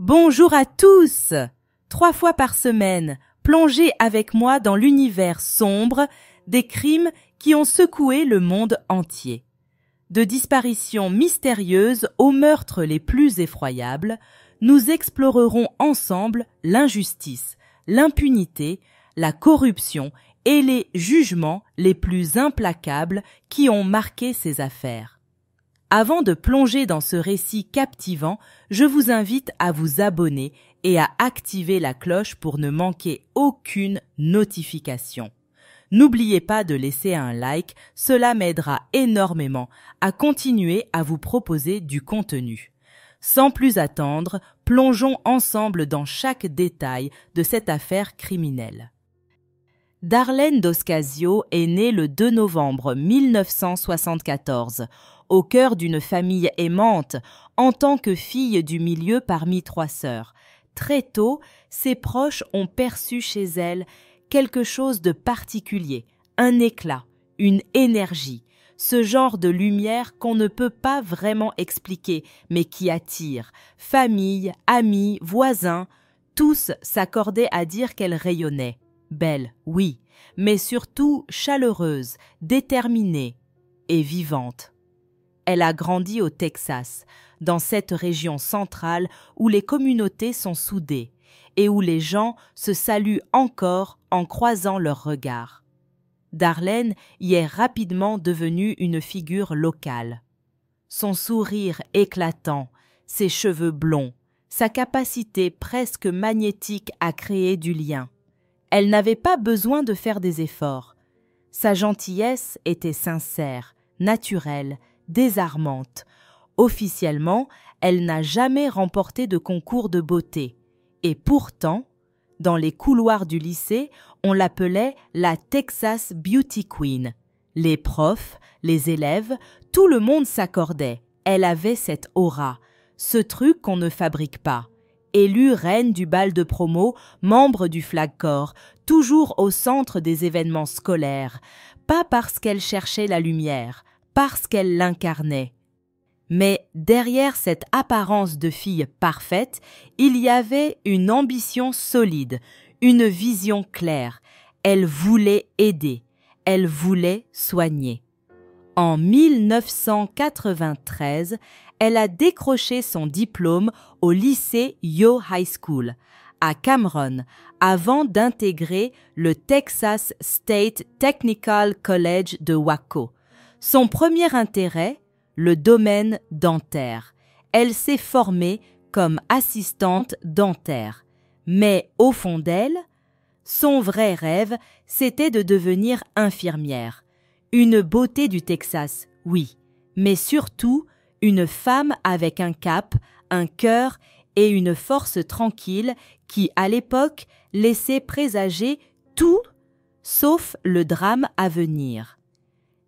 Bonjour à tous! 3 fois par semaine, plongez avec moi dans l'univers sombre des crimes qui ont secoué le monde entier. De disparitions mystérieuses aux meurtres les plus effroyables, nous explorerons ensemble l'injustice, l'impunité, la corruption et les jugements les plus implacables qui ont marqué ces affaires. Avant de plonger dans ce récit captivant, je vous invite à vous abonner et à activer la cloche pour ne manquer aucune notification. N'oubliez pas de laisser un like, cela m'aidera énormément à continuer à vous proposer du contenu. Sans plus attendre, plongeons ensemble dans chaque détail de cette affaire criminelle. Darlene D'Oscasio est née le 2 novembre 1974, au cœur d'une famille aimante, en tant que fille du milieu parmi 3 sœurs. Très tôt, ses proches ont perçu chez elle quelque chose de particulier, un éclat, une énergie, ce genre de lumière qu'on ne peut pas vraiment expliquer, mais qui attire. Famille, amis, voisins, tous s'accordaient à dire qu'elle rayonnait. Belle, oui, mais surtout chaleureuse, déterminée et vivante. Elle a grandi au Texas, dans cette région centrale où les communautés sont soudées et où les gens se saluent encore en croisant leurs regards. Darlene y est rapidement devenue une figure locale. Son sourire éclatant, ses cheveux blonds, sa capacité presque magnétique à créer du lien. Elle n'avait pas besoin de faire des efforts. Sa gentillesse était sincère, naturelle, désarmante. Officiellement, elle n'a jamais remporté de concours de beauté. Et pourtant, dans les couloirs du lycée, on l'appelait la Texas Beauty Queen. Les profs, les élèves, tout le monde s'accordait. Elle avait cette aura, ce truc qu'on ne fabrique pas. Élue reine du bal de promo, membre du Flag Corps, toujours au centre des événements scolaires, pas parce qu'elle cherchait la lumière, parce qu'elle l'incarnait. Mais derrière cette apparence de fille parfaite, il y avait une ambition solide, une vision claire. Elle voulait aider, elle voulait soigner. En 1993, elle a décroché son diplôme au lycée Yo High School, à Cameron, avant d'intégrer le Texas State Technical College de Waco. Son premier intérêt, le domaine dentaire. Elle s'est formée comme assistante dentaire. Mais au fond d'elle, son vrai rêve, c'était de devenir infirmière. Une beauté du Texas, oui, mais surtout une femme avec un cap, un cœur et une force tranquille qui, à l'époque, laissait présager tout sauf le drame à venir.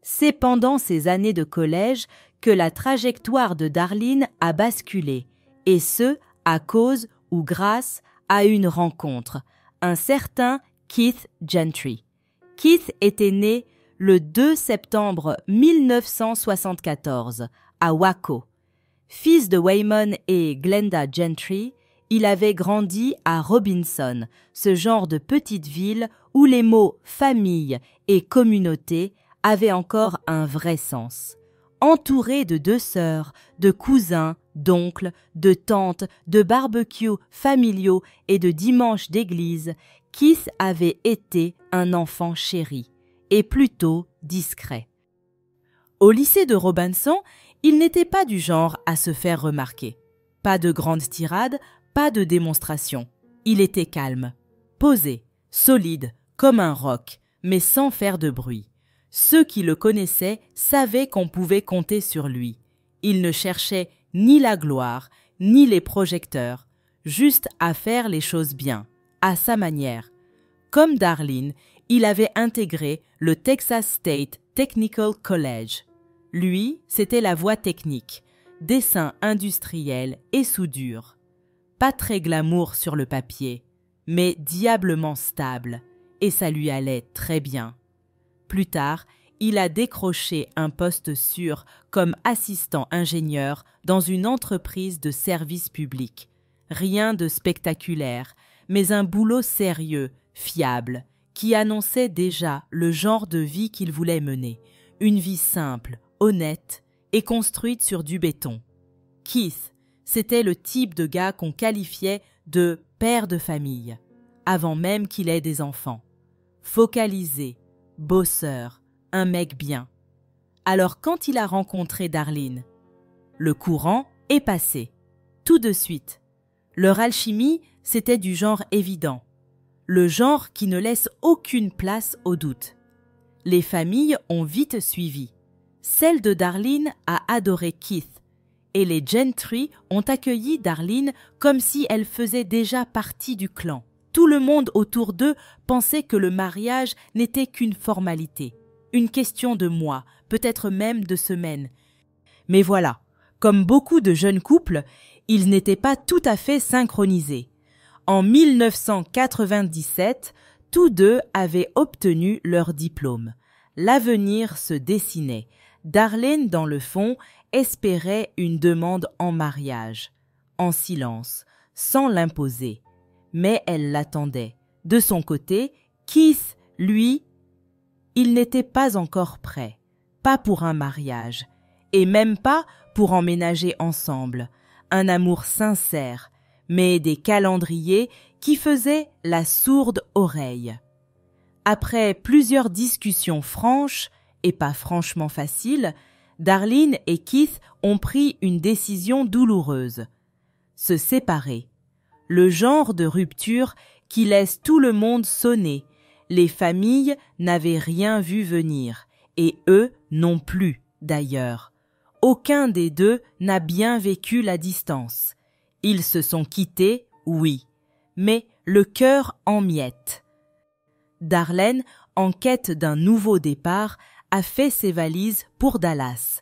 C'est pendant ces années de collège que la trajectoire de Darlene a basculé, et ce, à cause ou grâce à une rencontre, un certain Keith Gentry. Keith était né le 2 septembre 1974 à Waco. Fils de Waymon et Glenda Gentry, il avait grandi à Robinson, ce genre de petite ville où les mots famille et communauté avaient encore un vrai sens. Entouré de 2 sœurs, de cousins, d'oncles, de tantes, de barbecues familiaux et de dimanches d'église, Keith avait été un enfant chéri et plutôt discret. Au lycée de Robinson, il n'était pas du genre à se faire remarquer. Pas de grandes tirades, pas de démonstrations. Il était calme, posé, solide, comme un roc, mais sans faire de bruit. Ceux qui le connaissaient savaient qu'on pouvait compter sur lui. Il ne cherchait ni la gloire, ni les projecteurs, juste à faire les choses bien, à sa manière. Comme Darlene, il avait intégré le Texas State Technical College. Lui, c'était la voie technique, dessin industriel et soudure. Pas très glamour sur le papier, mais diablement stable, et ça lui allait très bien. Plus tard, il a décroché un poste sûr comme assistant ingénieur dans une entreprise de service public. Rien de spectaculaire, mais un boulot sérieux, fiable, qui annonçait déjà le genre de vie qu'il voulait mener. Une vie simple, honnête et construite sur du béton. Keith, c'était le type de gars qu'on qualifiait de père de famille, avant même qu'il ait des enfants. Focalisé, bosseur, un mec bien. Alors quand il a rencontré Darlene, le courant est passé, tout de suite. Leur alchimie, c'était du genre évident, le genre qui ne laisse aucune place au doute. Les familles ont vite suivi. Celle de Darlene a adoré Keith, et les Gentry ont accueilli Darlene comme si elle faisait déjà partie du clan. Tout le monde autour d'eux pensait que le mariage n'était qu'une formalité, une question de mois, peut-être même de semaines. Mais voilà, comme beaucoup de jeunes couples, ils n'étaient pas tout à fait synchronisés. En 1997, tous deux avaient obtenu leur diplôme. L'avenir se dessinait. Darlene, dans le fond, espérait une demande en mariage, en silence, sans l'imposer. Mais elle l'attendait. De son côté, Keith, lui, il n'était pas encore prêt, pas pour un mariage, et même pas pour emménager ensemble. Un amour sincère, mais des calendriers qui faisaient la sourde oreille. Après plusieurs discussions franches, et pas franchement faciles, Darlene et Keith ont pris une décision douloureuse. Se séparer. Le genre de rupture qui laisse tout le monde sonner. Les familles n'avaient rien vu venir, et eux non plus, d'ailleurs. Aucun des deux n'a bien vécu la distance. Ils se sont quittés, oui, mais le cœur en miettes. Darlene, en quête d'un nouveau départ, a fait ses valises pour Dallas.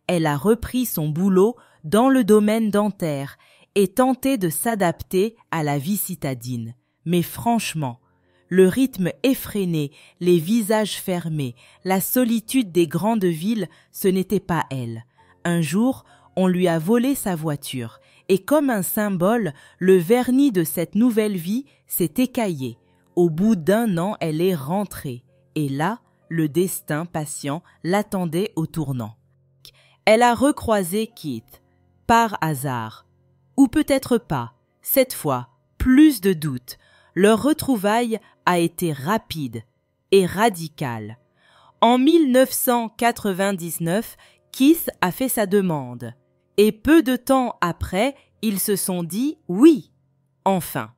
Elle a repris son boulot dans le domaine dentaire et tenté de s'adapter à la vie citadine. Mais franchement, le rythme effréné, les visages fermés, la solitude des grandes villes, ce n'était pas elle. Un jour, on lui a volé sa voiture et comme un symbole, le vernis de cette nouvelle vie s'est écaillé. Au bout d'1 an, elle est rentrée. Et là, le destin patient l'attendait au tournant. Elle a recroisé Keith, par hasard. Ou peut-être pas. Cette fois, plus de doutes. Leur retrouvaille a été rapide et radicale. En 1999, Keith a fait sa demande. Et peu de temps après, ils se sont dit oui. Enfin,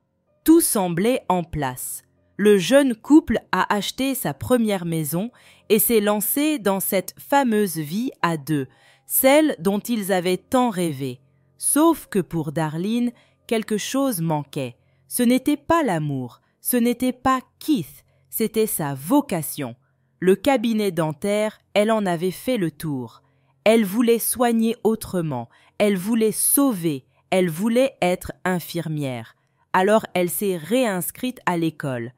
tout semblait en place. Le jeune couple a acheté sa première maison et s'est lancé dans cette fameuse vie à deux, celle dont ils avaient tant rêvé. Sauf que pour Darlene, quelque chose manquait. Ce n'était pas l'amour, ce n'était pas Keith, c'était sa vocation. Le cabinet dentaire, elle en avait fait le tour. Elle voulait soigner autrement, elle voulait sauver, elle voulait être infirmière. Alors elle s'est réinscrite à l'école.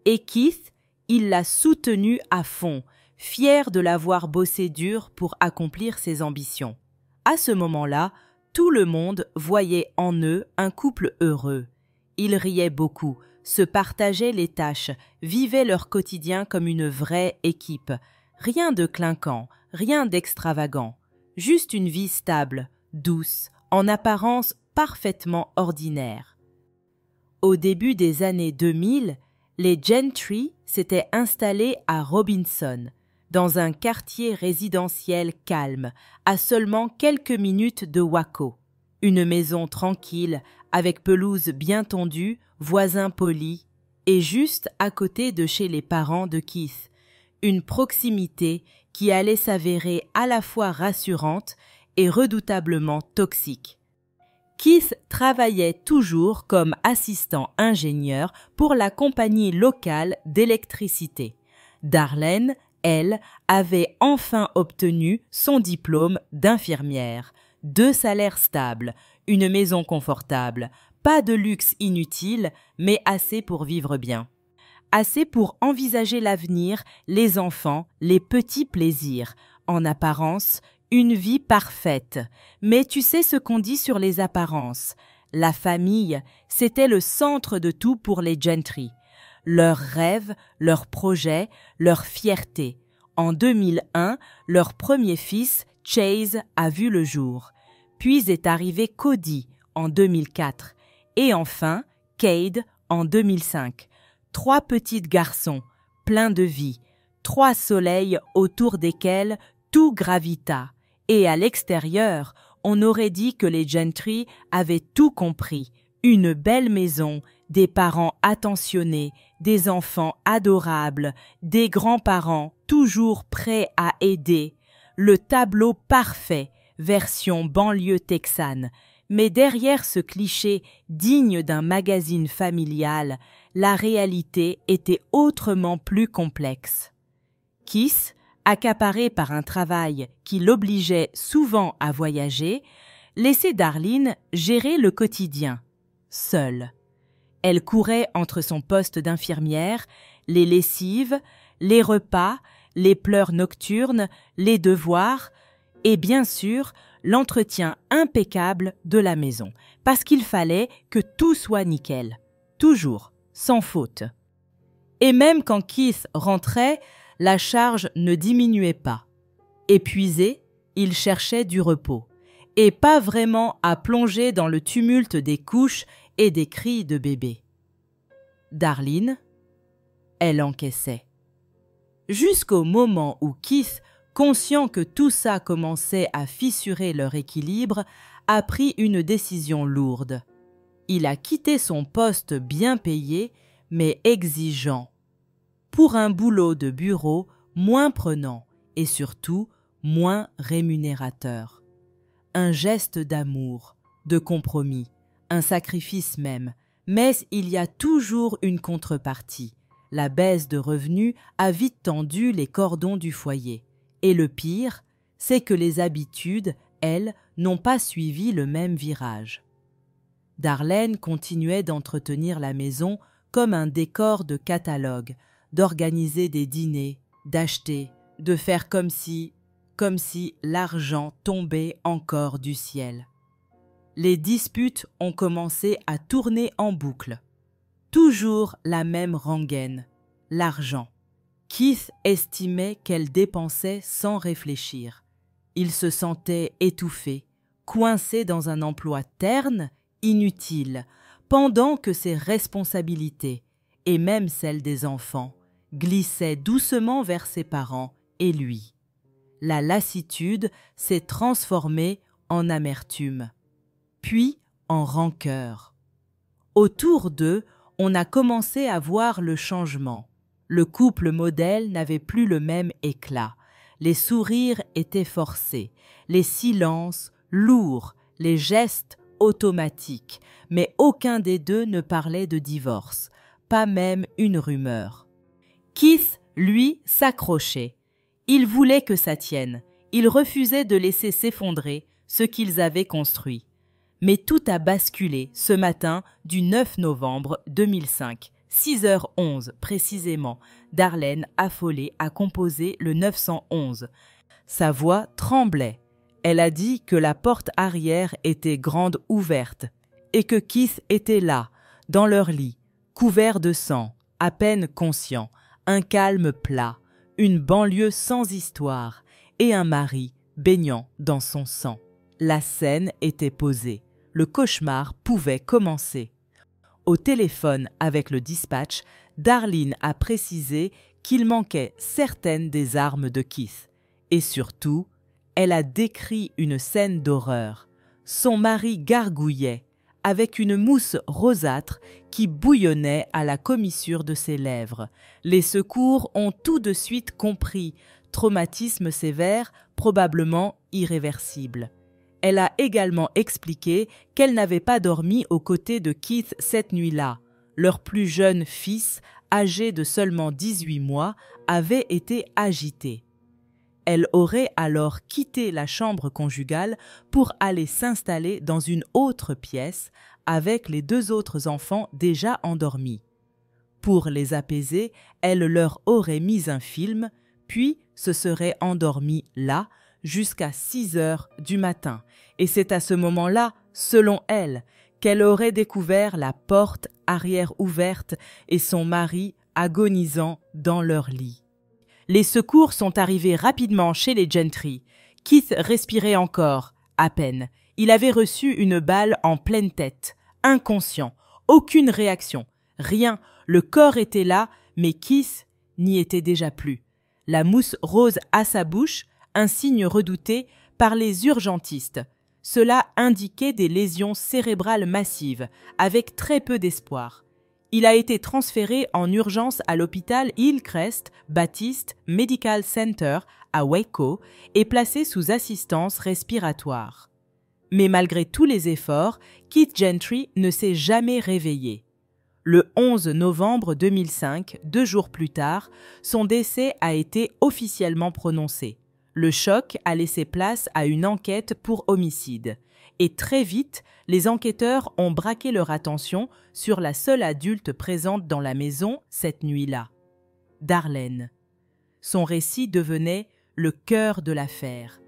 Et Keith, il l'a soutenue à fond, fier de l'avoir bossé dur pour accomplir ses ambitions. À ce moment-là, tout le monde voyait en eux un couple heureux. Ils riaient beaucoup, se partageaient les tâches, vivaient leur quotidien comme une vraie équipe. Rien de clinquant, rien d'extravagant. Juste une vie stable, douce, en apparence parfaitement ordinaire. Au début des années 2000, les Gentry s'étaient installés à Robinson, dans un quartier résidentiel calme, à seulement quelques minutes de Waco. Une maison tranquille, avec pelouse bien tondue, voisins polis, et juste à côté de chez les parents de Keith. Une proximité qui allait s'avérer à la fois rassurante et redoutablement toxique. Keith travaillait toujours comme assistant ingénieur pour la compagnie locale d'électricité. Darlene, elle, avait enfin obtenu son diplôme d'infirmière. 2 salaires stables, une maison confortable, pas de luxe inutile, mais assez pour vivre bien. Assez pour envisager l'avenir, les enfants, les petits plaisirs. En apparence, une vie parfaite. Mais tu sais ce qu'on dit sur les apparences. La famille, c'était le centre de tout pour les Gentry. Leurs rêves, leurs projets, leur fierté. En 2001, leur premier fils, Chase, a vu le jour. Puis est arrivé Cody en 2004 et enfin Cade en 2005. 3 petits garçons, pleins de vie, 3 soleils autour desquels tout gravita. Et à l'extérieur, on aurait dit que les Gentry avaient tout compris. Une belle maison, des parents attentionnés, des enfants adorables, des grands-parents toujours prêts à aider. Le tableau parfait, version banlieue texane. Mais derrière ce cliché digne d'un magazine familial, la réalité était autrement plus complexe. Keith, accaparé par un travail qui l'obligeait souvent à voyager, laissait Darlene gérer le quotidien, seule. Elle courait entre son poste d'infirmière, les lessives, les repas, les pleurs nocturnes, les devoirs et bien sûr l'entretien impeccable de la maison, parce qu'il fallait que tout soit nickel, toujours, sans faute. Et même quand Keith rentrait, la charge ne diminuait pas. Épuisé, il cherchait du repos, et pas vraiment à plonger dans le tumulte des couches et des cris de bébé. Darlene, elle encaissait. Jusqu'au moment où Keith, conscient que tout ça commençait à fissurer leur équilibre, a pris une décision lourde. Il a quitté son poste bien payé, mais exigeant, pour un boulot de bureau moins prenant et surtout moins rémunérateur. Un geste d'amour, de compromis, un sacrifice même, mais il y a toujours une contrepartie. La baisse de revenus a vite tendu les cordons du foyer. Et le pire, c'est que les habitudes, elles, n'ont pas suivi le même virage. Darlene continuait d'entretenir la maison comme un décor de catalogue, d'organiser des dîners, d'acheter, de faire comme si l'argent tombait encore du ciel. Les disputes ont commencé à tourner en boucle. Toujours la même rengaine, l'argent. Keith estimait qu'elle dépensait sans réfléchir. Il se sentait étouffé, coincé dans un emploi terne, inutile, pendant que ses responsabilités, et même celles des enfants, glissaient doucement vers ses parents et lui. La lassitude s'est transformée en amertume, puis en rancœur. Autour d'eux, on a commencé à voir le changement. Le couple modèle n'avait plus le même éclat. Les sourires étaient forcés, les silences lourds, les gestes automatiques, mais aucun des deux ne parlait de divorce, pas même une rumeur. Keith, lui, s'accrochait. Il voulait que ça tienne. Il refusait de laisser s'effondrer ce qu'ils avaient construit. Mais tout a basculé ce matin du 9 novembre 2005. 6h11 précisément, Darlene, affolée, a composé le 911. Sa voix tremblait. Elle a dit que la porte arrière était grande ouverte et que Keith était là, dans leur lit, couvert de sang, à peine conscient, un calme plat, une banlieue sans histoire et un mari baignant dans son sang. La scène était posée. Le cauchemar pouvait commencer. Au téléphone avec le dispatch, Darlene a précisé qu'il manquait certaines des armes de Keith. Et surtout, elle a décrit une scène d'horreur. Son mari gargouillait, avec une mousse rosâtre qui bouillonnait à la commissure de ses lèvres. Les secours ont tout de suite compris. Traumatisme sévère, probablement irréversible. Elle a également expliqué qu'elle n'avait pas dormi aux côtés de Keith cette nuit-là. Leur plus jeune fils, âgé de seulement 18 mois, avait été agité. Elle aurait alors quitté la chambre conjugale pour aller s'installer dans une autre pièce avec les 2 autres enfants déjà endormis. Pour les apaiser, elle leur aurait mis un film, puis se serait endormie là, jusqu'à 6h du matin. Et c'est à ce moment-là, selon elle, qu'elle aurait découvert la porte arrière ouverte et son mari agonisant dans leur lit. Les secours sont arrivés rapidement chez les Gentry. Keith respirait encore, à peine. Il avait reçu une balle en pleine tête, inconscient, aucune réaction, rien, le corps était là, mais Keith n'y était déjà plus. La mousse rose à sa bouche, un signe redouté par les urgentistes. Cela indiquait des lésions cérébrales massives, avec très peu d'espoir. Il a été transféré en urgence à l'hôpital Hillcrest Baptist Medical Center à Waco et placé sous assistance respiratoire. Mais malgré tous les efforts, Keith Gentry ne s'est jamais réveillé. Le 11 novembre 2005, 2 jours plus tard, son décès a été officiellement prononcé. Le choc a laissé place à une enquête pour homicide. Et très vite, les enquêteurs ont braqué leur attention sur la seule adulte présente dans la maison cette nuit-là, Darlene. Son récit devenait le cœur de l'affaire.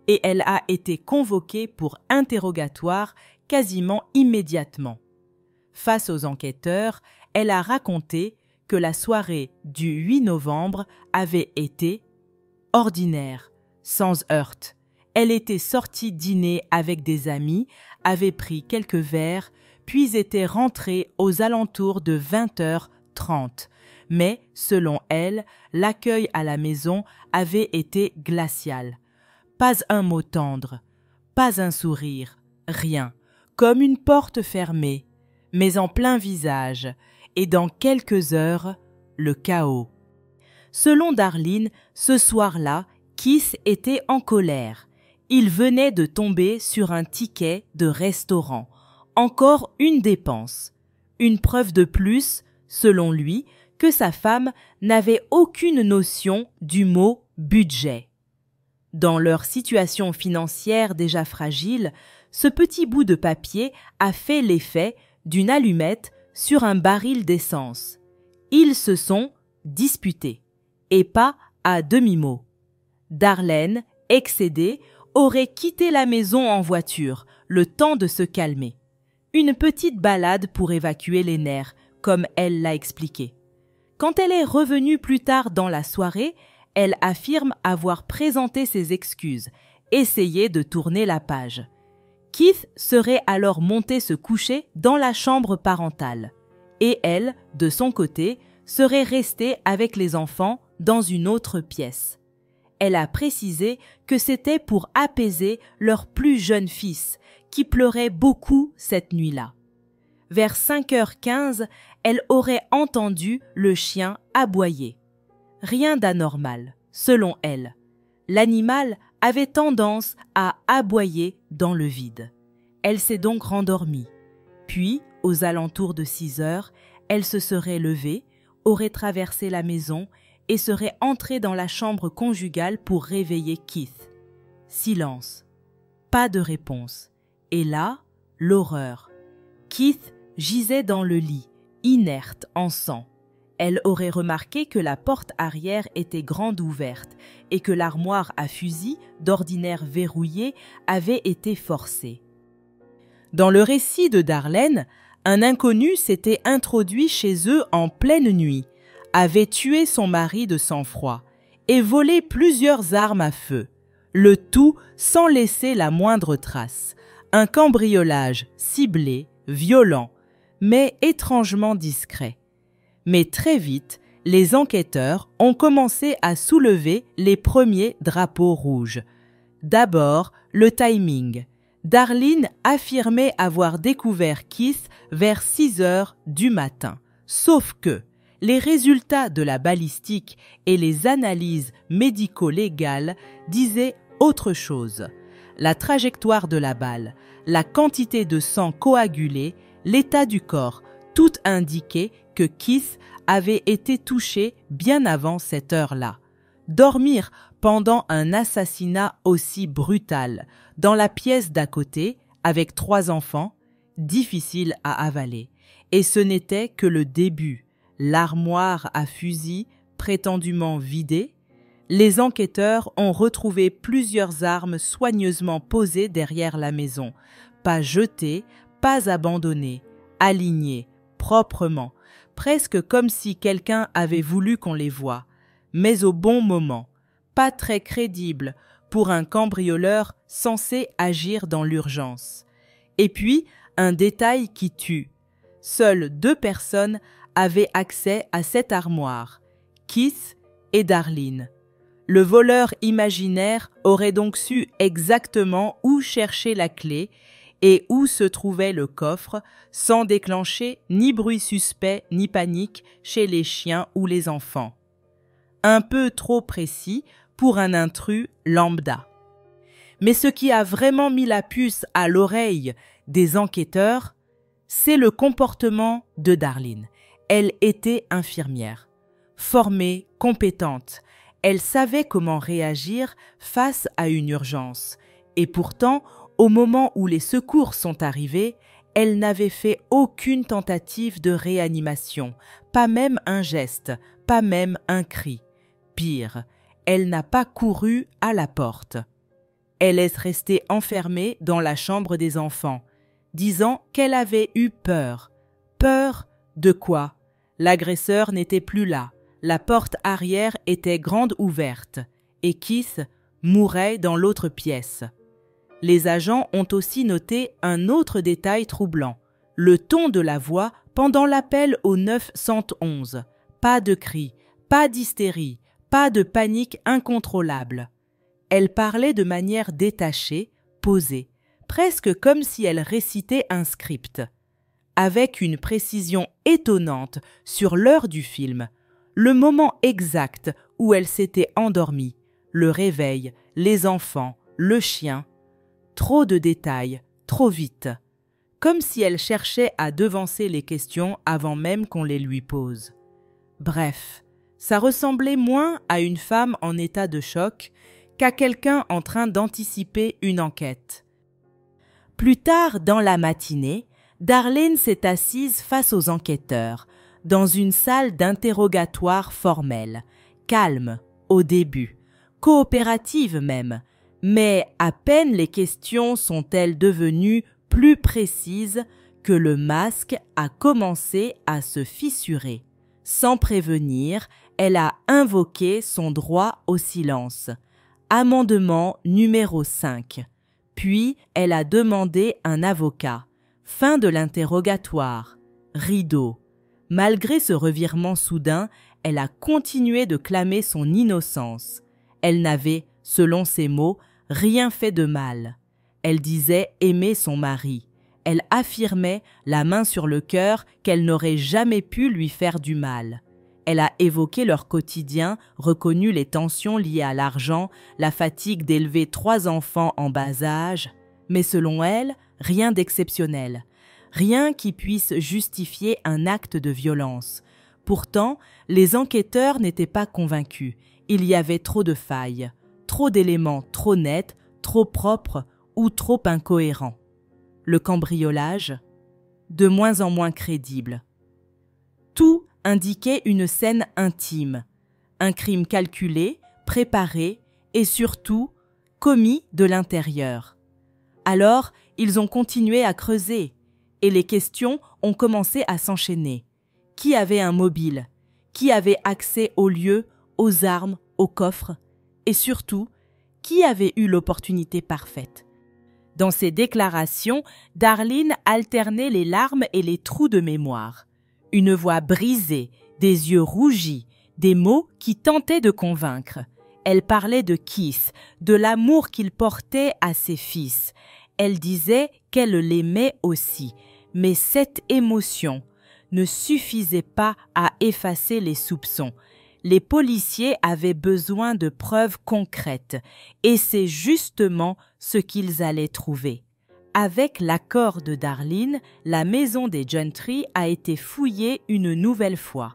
Et elle a été convoquée pour interrogatoire quasiment immédiatement. Face aux enquêteurs, elle a raconté que la soirée du 8 novembre avait été ordinaire, sans heurts. Elle était sortie dîner avec des amis, avait pris quelques verres, puis était rentrée aux alentours de 20h30. Mais, selon elle, l'accueil à la maison avait été glacial. Pas un mot tendre, pas un sourire, rien, comme une porte fermée, mais en plein visage, et dans quelques heures, le chaos. Selon Darlene, ce soir-là, Keith était en colère. Il venait de tomber sur un ticket de restaurant. Encore une dépense. Une preuve de plus, selon lui, que sa femme n'avait aucune notion du mot budget. Dans leur situation financière déjà fragile, ce petit bout de papier a fait l'effet d'une allumette sur un baril d'essence. Ils se sont disputés, et pas à demi-mot. Darlene, excédée, aurait quitté la maison en voiture, le temps de se calmer. Une petite balade pour évacuer les nerfs, comme elle l'a expliqué. Quand elle est revenue plus tard dans la soirée, elle affirme avoir présenté ses excuses, essayé de tourner la page. Keith serait alors monté se coucher dans la chambre parentale, et elle, de son côté, serait restée avec les enfants dans une autre pièce. Elle a précisé que c'était pour apaiser leur plus jeune fils, qui pleurait beaucoup cette nuit-là. Vers 5h15, elle aurait entendu le chien aboyer. Rien d'anormal, selon elle. L'animal avait tendance à aboyer dans le vide. Elle s'est donc rendormie. Puis, aux alentours de 6h, elle se serait levée, aurait traversé la maison et serait entrée dans la chambre conjugale pour réveiller Keith. Silence. Pas de réponse. Et là, l'horreur. Keith gisait dans le lit, inerte, en sang. Elle aurait remarqué que la porte arrière était grande ouverte et que l'armoire à fusil, d'ordinaire verrouillée, avait été forcée. Dans le récit de Darlene, un inconnu s'était introduit chez eux en pleine nuit, avait tué son mari de sang-froid et volé plusieurs armes à feu, le tout sans laisser la moindre trace. Un cambriolage ciblé, violent, mais étrangement discret. Mais très vite, les enquêteurs ont commencé à soulever les premiers drapeaux rouges. D'abord, le timing. Darlene affirmait avoir découvert Keith vers 6h du matin. Sauf que les résultats de la balistique et les analyses médico-légales disaient autre chose. La trajectoire de la balle, la quantité de sang coagulé, l'état du corps, tout indiquait que Keith avait été touché bien avant cette heure-là. Dormir pendant un assassinat aussi brutal, dans la pièce d'à côté, avec 3 enfants, difficile à avaler. Et ce n'était que le début. L'armoire à fusil, prétendument vidée, les enquêteurs ont retrouvé plusieurs armes soigneusement posées derrière la maison, pas jetées, pas abandonnés, alignés, proprement, presque comme si quelqu'un avait voulu qu'on les voie, mais au bon moment, pas très crédible pour un cambrioleur censé agir dans l'urgence. Et puis, un détail qui tue. Seules 2 personnes avaient accès à cette armoire, Keith et Darlene. Le voleur imaginaire aurait donc su exactement où chercher la clé et où se trouvait le coffre, sans déclencher ni bruit suspect ni panique chez les chiens ou les enfants. Un peu trop précis pour un intrus lambda. Mais ce qui a vraiment mis la puce à l'oreille des enquêteurs, c'est le comportement de Darlene. Elle était infirmière, formée, compétente. Elle savait comment réagir face à une urgence. Et pourtant, au moment où les secours sont arrivés, elle n'avait fait aucune tentative de réanimation, pas même un geste, pas même un cri. Pire, elle n'a pas couru à la porte. Elle est restée enfermée dans la chambre des enfants, disant qu'elle avait eu peur. Peur de quoi? L'agresseur n'était plus là, la porte arrière était grande ouverte, et Keith mourait dans l'autre pièce. Les agents ont aussi noté un autre détail troublant, le ton de la voix pendant l'appel au 911. Pas de cris, pas d'hystérie, pas de panique incontrôlable. Elle parlait de manière détachée, posée, presque comme si elle récitait un script. Avec une précision étonnante sur l'heure du film, le moment exact où elle s'était endormie, le réveil, les enfants, le chien. Trop de détails, trop vite. Comme si elle cherchait à devancer les questions avant même qu'on les lui pose. Bref, ça ressemblait moins à une femme en état de choc qu'à quelqu'un en train d'anticiper une enquête. Plus tard dans la matinée, Darlene s'est assise face aux enquêteurs, dans une salle d'interrogatoire formelle, calme au début, coopérative même, mais à peine les questions sont-elles devenues plus précises que le masque a commencé à se fissurer. Sans prévenir, elle a invoqué son droit au silence. Amendement numéro 5. Puis, elle a demandé un avocat. Fin de l'interrogatoire. Rideau. Malgré ce revirement soudain, elle a continué de clamer son innocence. Elle n'avait, selon ses mots, rien fait de mal. Elle disait aimer son mari. Elle affirmait, la main sur le cœur, qu'elle n'aurait jamais pu lui faire du mal. Elle a évoqué leur quotidien, reconnu les tensions liées à l'argent, la fatigue d'élever 3 enfants en bas âge. Mais selon elle, rien d'exceptionnel. Rien qui puisse justifier un acte de violence. Pourtant, les enquêteurs n'étaient pas convaincus. Il y avait trop de failles, trop d'éléments trop nets, trop propres ou trop incohérents. Le cambriolage, de moins en moins crédible. Tout indiquait une scène intime, un crime calculé, préparé et surtout commis de l'intérieur. Alors, ils ont continué à creuser et les questions ont commencé à s'enchaîner. Qui avait un mobile? Qui avait accès aux lieux, aux armes, aux coffres? Et surtout, qui avait eu l'opportunité parfaite? Dans ses déclarations, Darlene alternait les larmes et les trous de mémoire. Une voix brisée, des yeux rougis, des mots qui tentaient de convaincre. Elle parlait de Keith, de l'amour qu'il portait à ses fils. Elle disait qu'elle l'aimait aussi, mais cette émotion ne suffisait pas à effacer les soupçons. Les policiers avaient besoin de preuves concrètes, et c'est justement ce qu'ils allaient trouver. Avec l'accord de Darlene, la maison des Gentry a été fouillée une nouvelle fois.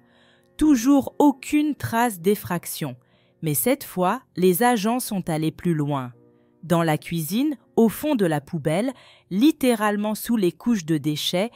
Toujours aucune trace d'effraction, mais cette fois, les agents sont allés plus loin. Dans la cuisine, au fond de la poubelle, littéralement sous les couches de déchets,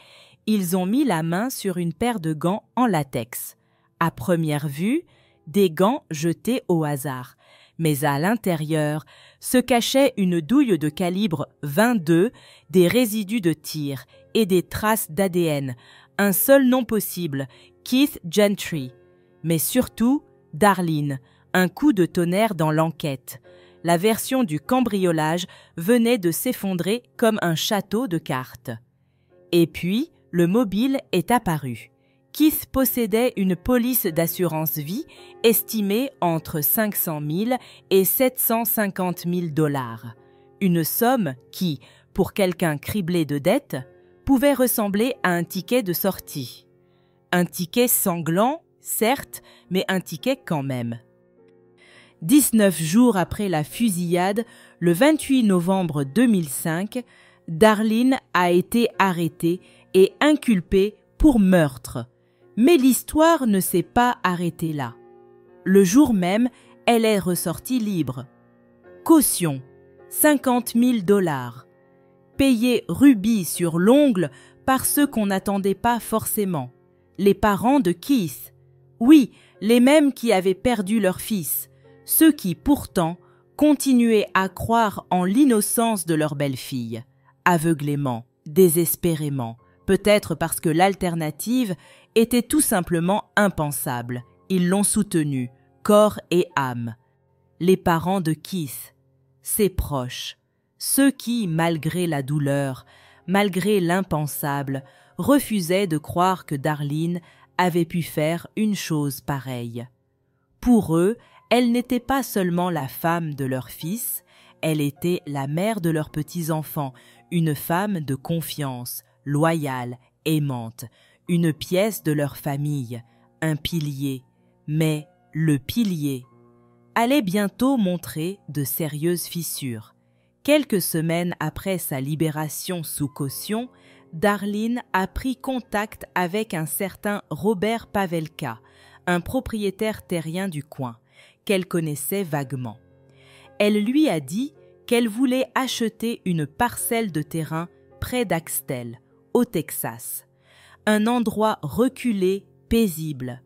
ils ont mis la main sur une paire de gants en latex. À première vue, des gants jetés au hasard. Mais à l'intérieur se cachait une douille de calibre 22, des résidus de tir et des traces d'ADN. Un seul nom possible, Keith Gentry. Mais surtout, Darlene, un coup de tonnerre dans l'enquête. La version du cambriolage venait de s'effondrer comme un château de cartes. Et puis, le mobile est apparu. Keith possédait une police d'assurance vie estimée entre 500 000 et 750 000 $. Une somme qui, pour quelqu'un criblé de dettes, pouvait ressembler à un ticket de sortie. Un ticket sanglant, certes, mais un ticket quand même. 19 jours après la fusillade, le 28 novembre 2005, Darlene a été arrêtée et inculpée pour meurtre. Mais l'histoire ne s'est pas arrêtée là. Le jour même, elle est ressortie libre. Caution, 50 000 $. Payée rubis sur l'ongle par ceux qu'on n'attendait pas forcément. Les parents de Keith. Oui, les mêmes qui avaient perdu leur fils. Ceux qui, pourtant, continuaient à croire en l'innocence de leur belle-fille. Aveuglément, désespérément. Peut-être parce que l'alternative était tout simplement impensable. Ils l'ont soutenue, corps et âme. Les parents de Keith, ses proches, ceux qui, malgré la douleur, malgré l'impensable, refusaient de croire que Darlene avait pu faire une chose pareille. Pour eux, elle n'était pas seulement la femme de leur fils, elle était la mère de leurs petits-enfants, une femme de confiance, loyale, aimante, une pièce de leur famille, un pilier. Mais le pilier allait bientôt montrer de sérieuses fissures. Quelques semaines après sa libération sous caution, Darlene a pris contact avec un certain Robert Pavelka, un propriétaire terrien du coin, qu'elle connaissait vaguement. Elle lui a dit qu'elle voulait acheter une parcelle de terrain près d'Axtell, au Texas, un endroit reculé, paisible,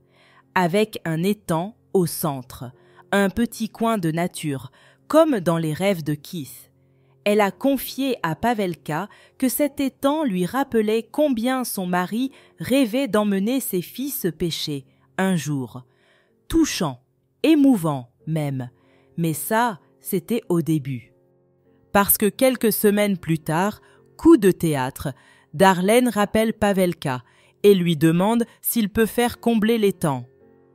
avec un étang au centre, un petit coin de nature, comme dans les rêves de Keith. Elle a confié à Pavelka que cet étang lui rappelait combien son mari rêvait d'emmener ses filles se pêcher un jour. Touchant, émouvant même, mais ça, c'était au début. Parce que quelques semaines plus tard, coup de théâtre, Darlene rappelle Pavelka et lui demande s'il peut faire combler l'étang.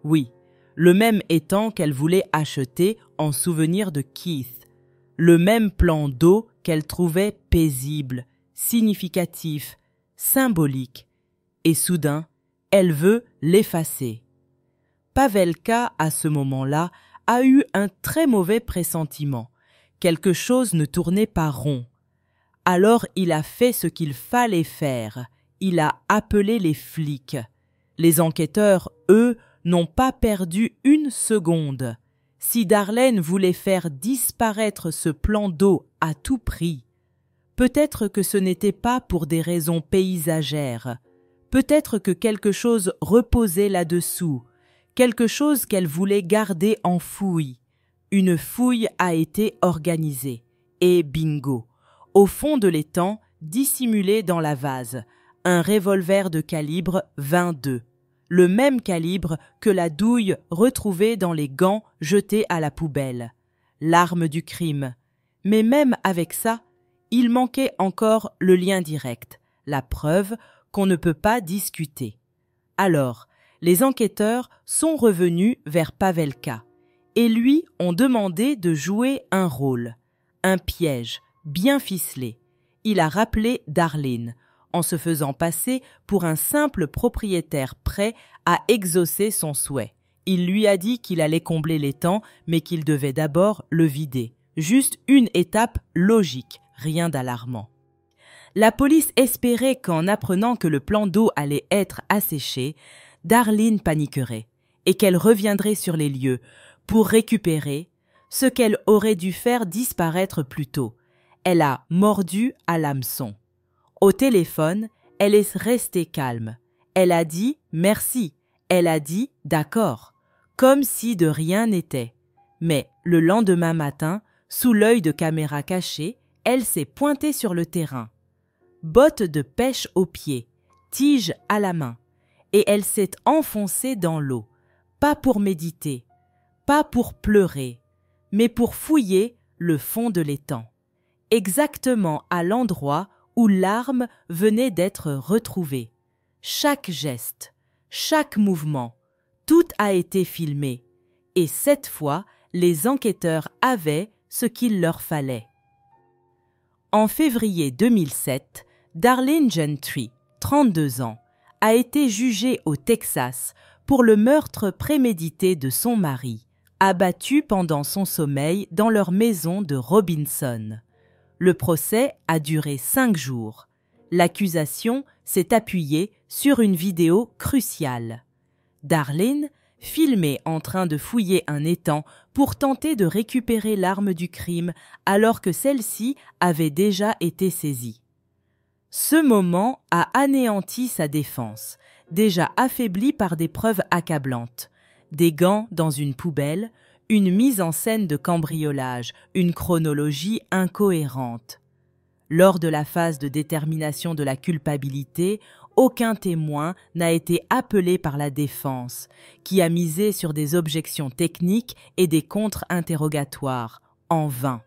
Oui, le même étang qu'elle voulait acheter en souvenir de Keith. Le même plan d'eau qu'elle trouvait paisible, significatif, symbolique. Et soudain, elle veut l'effacer. Pavelka, à ce moment-là, a eu un très mauvais pressentiment. Quelque chose ne tournait pas rond. Alors il a fait ce qu'il fallait faire. Il a appelé les flics. Les enquêteurs, eux, n'ont pas perdu une seconde. Si Darlene voulait faire disparaître ce plan d'eau à tout prix, peut-être que ce n'était pas pour des raisons paysagères. Peut-être que quelque chose reposait là-dessous, quelque chose qu'elle voulait garder en fouille. Une fouille a été organisée. Et bingo! Au fond de l'étang, dissimulé dans la vase, un revolver de calibre 22. Le même calibre que la douille retrouvée dans les gants jetés à la poubelle. L'arme du crime. Mais même avec ça, il manquait encore le lien direct, la preuve qu'on ne peut pas discuter. Alors, les enquêteurs sont revenus vers Pavelka et lui ont demandé de jouer un rôle, un piège bien ficelé. Il a rappelé Darlene, en se faisant passer pour un simple propriétaire prêt à exaucer son souhait. Il lui a dit qu'il allait combler l'étang, mais qu'il devait d'abord le vider. Juste une étape logique, rien d'alarmant. La police espérait qu'en apprenant que le plan d'eau allait être asséché, Darlene paniquerait et qu'elle reviendrait sur les lieux pour récupérer ce qu'elle aurait dû faire disparaître plus tôt. Elle a mordu à l'hameçon. Au téléphone, elle est restée calme. Elle a dit « merci ». Elle a dit « d'accord », comme si de rien n'était. Mais le lendemain matin, sous l'œil de caméra cachée, elle s'est pointée sur le terrain. bottes de pêche aux pieds, tige à la main, et elle s'est enfoncée dans l'eau, pas pour méditer, pas pour pleurer, mais pour fouiller le fond de l'étang, exactement à l'endroit où l'arme venait d'être retrouvée. Chaque geste, chaque mouvement, tout a été filmé, et cette fois, les enquêteurs avaient ce qu'il leur fallait. En février 2007, Darlene Gentry, 32 ans, a été jugée au Texas pour le meurtre prémédité de son mari, abattu pendant son sommeil dans leur maison de Robinson. Le procès a duré 5 jours. L'accusation s'est appuyée sur une vidéo cruciale. Darlene, filmée en train de fouiller un étang pour tenter de récupérer l'arme du crime alors que celle-ci avait déjà été saisie. Ce moment a anéanti sa défense, déjà affaiblie par des preuves accablantes. Des gants dans une poubelle, une mise en scène de cambriolage, une chronologie incohérente. Lors de la phase de détermination de la culpabilité, aucun témoin n'a été appelé par la défense, qui a misé sur des objections techniques et des contre-interrogatoires, en vain.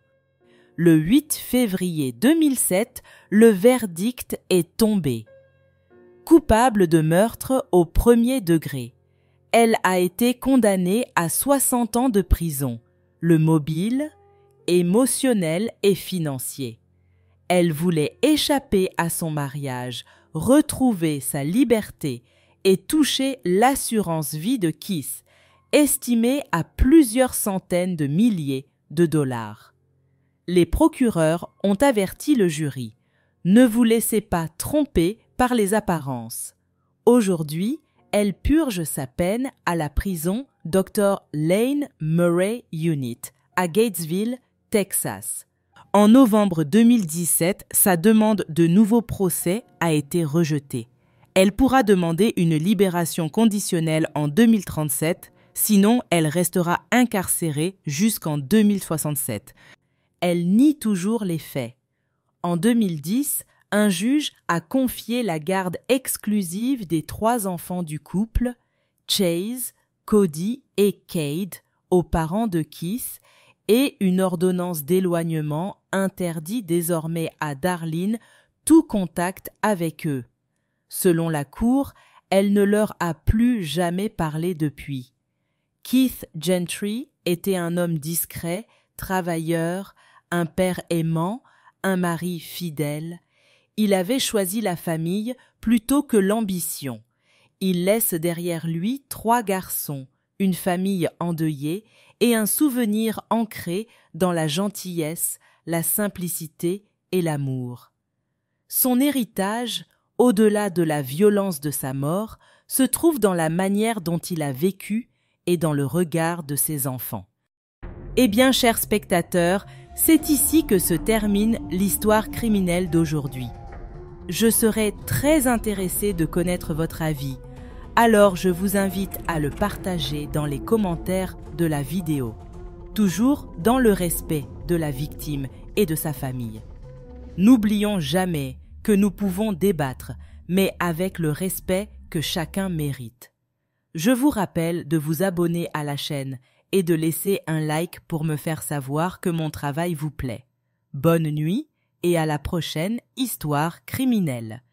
Le 8 février 2007, le verdict est tombé. Coupable de meurtre au premier degré. Elle a été condamnée à 60 ans de prison, le mobile, émotionnel et financier. Elle voulait échapper à son mariage, retrouver sa liberté et toucher l'assurance vie de Keith, estimée à plusieurs centaines de milliers de dollars. Les procureurs ont averti le jury. Ne vous laissez pas tromper par les apparences. Aujourd'hui, elle purge sa peine à la prison Dr. Lane Murray Unit à Gatesville, Texas. En novembre 2017, sa demande de nouveau procès a été rejetée. Elle pourra demander une libération conditionnelle en 2037, sinon elle restera incarcérée jusqu'en 2067. Elle nie toujours les faits. En 2010, un juge a confié la garde exclusive des 3 enfants du couple, Chase, Cody et Cade, aux parents de Keith, et une ordonnance d'éloignement interdit désormais à Darlene tout contact avec eux. Selon la Cour, elle ne leur a plus jamais parlé depuis. Keith Gentry était un homme discret, travailleur, un père aimant, un mari fidèle. Il avait choisi la famille plutôt que l'ambition. Il laisse derrière lui 3 garçons, une famille endeuillée et un souvenir ancré dans la gentillesse, la simplicité et l'amour. Son héritage, au-delà de la violence de sa mort, se trouve dans la manière dont il a vécu et dans le regard de ses enfants. Eh bien, chers spectateurs, c'est ici que se termine l'histoire criminelle d'aujourd'hui. Je serais très intéressée de connaître votre avis, alors je vous invite à le partager dans les commentaires de la vidéo, toujours dans le respect de la victime et de sa famille. N'oublions jamais que nous pouvons débattre, mais avec le respect que chacun mérite. Je vous rappelle de vous abonner à la chaîne et de laisser un like pour me faire savoir que mon travail vous plaît. Bonne nuit et à la prochaine histoire criminelle.